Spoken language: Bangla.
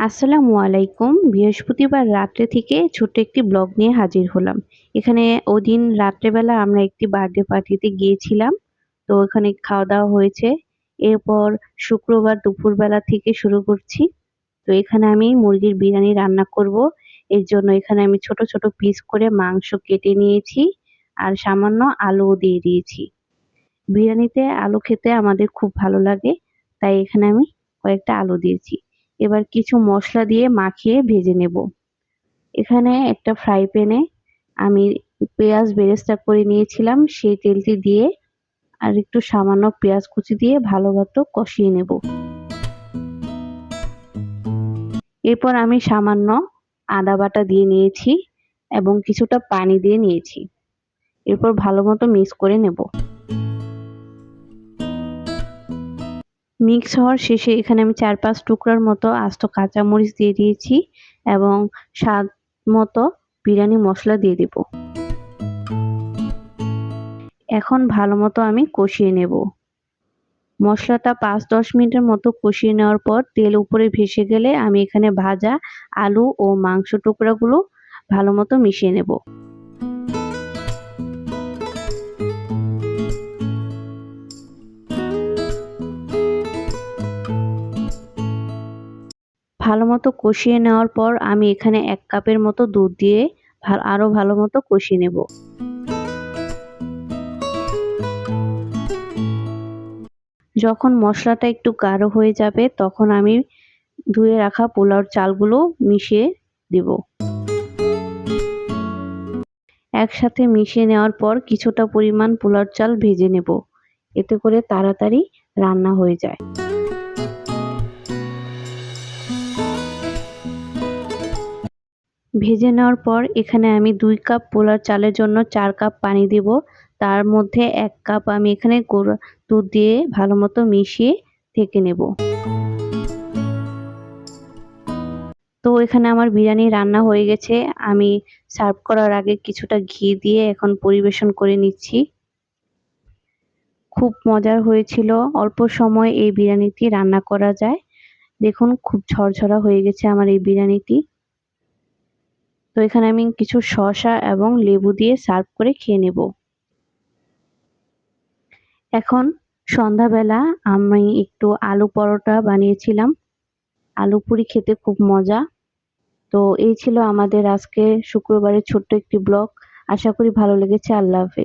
আসসালামু আলাইকুম। বৃহস্পতিবার রাত্রে থেকে ছোট্ট একটি ব্লগ নিয়ে হাজির হলাম। এখানে ওদিন রাত্রেবেলা আমরা একটি বার্থডে পার্টিতে গিয়েছিলাম। তো ওখানে খাওয়া-দাওয়া হয়েছে। এরপর শুক্রবার দুপুরবেলা থেকে শুরু করছি। তো এখানে আমি মুরগির বিরিয়ানি রান্না করব। এর জন্য এখানে আমি ছোট, ছোট পিস করে মাংস কেটে নিয়েছি আর সামান্য আলুও দিয়ে দিয়েছি। বিরিয়ানিতে আলু খেতে আমাদের খুব ভালো লাগে। তাই এখানে আমি কয়েকটা আলু দিয়েছি। এবার কিছু মসলা দিয়ে মাখিয়ে ভেজে নেব। এখানে একটা ফ্রাই প্যানে আমি পেঁয়াজ বেরেস্তা করে নিয়েছিলাম। সেই তেলটি দিয়ে আর একটু সামান্য পেঁয়াজ কুচি দিয়ে ভালো মতো কষিয়ে নেব। এরপর আমি সামান্য আদা বাটা দিয়ে নিয়েছি এবং কিছুটা পানি দিয়ে নিয়েছি। এরপর ভালো মতো মিক্স করে নেব। মিক্স হওয়ার শেষে এখানে আমি ৪-৫ টুকরার মতো আস্ত কাঁচামরিচ দিয়ে দিয়েছি এবং স্বাদ মতো বিরিয়ানি মসলা দিয়ে দেব। এখন ভালো মতো আমি কষিয়ে নেব। মসলাটা ৫-১০ মিনিটের মতো কষিয়ে নেওয়ার পর তেল উপরে ভেসে গেলে আমি এখানে ভাজা আলু ও মাংস টুকরাগুলো ভালো মতো মিশিয়ে নেব। ভালো মতো কষিয়ে নেওয়ার পর আমি এখানে ১ কাপের মতো দুধ দিয়ে আরো ভালো মতো কষিয়ে নেব। যখন মশলাটা একটু গাঢ় হয়ে যাবে তখন আমি ধুয়ে রাখা পোলাওর চালগুলো মিশিয়ে দেব। একসাথে মিশিয়ে নেওয়ার পর কিছুটা পরিমাণ পোলাওর চাল ভেজে নেব। এতে করে তাড়াতাড়ি রান্না হয়ে যায়। ভেজে নেওয়ার পর এখানে আমি ২ কাপ পোলাওর চালের জন্য ৪ কাপ পানি দেব। তার মধ্যে ১ কাপ আমি এখানে গুঁড়া দুধ দিয়ে ভালো মতো মিশিয়ে ঢেকে নেব। তো এখানে আমার বিরিয়ানি রান্না হয়ে গেছে। আমি সার্ভ করার আগে কিছুটা ঘি দিয়ে এখন পরিবেশন করে নিচ্ছি। খুব মজার হয়েছিল। অল্প সময়ে এই বিরিয়ানিটি রান্না করা যায়। দেখুন খুব ঝরঝরা হয়ে গেছে আমার এই বিরিয়ানিটি। তো এখানে আমি কিছু শসা এবং লেবু দিয়ে সার্ভ করে খেয়ে নেব। এখন সন্ধ্যাবেলা আমি একটু আলু পরোটা বানিয়েছিলাম। আলু পুরি খেতে খুব মজা। তো এই ছিল আমাদের আজকে শুক্রবারের ছোট্ট একটি ব্লগ। আশা করি ভালো লেগেছে। আল্লাহ হাফেজ।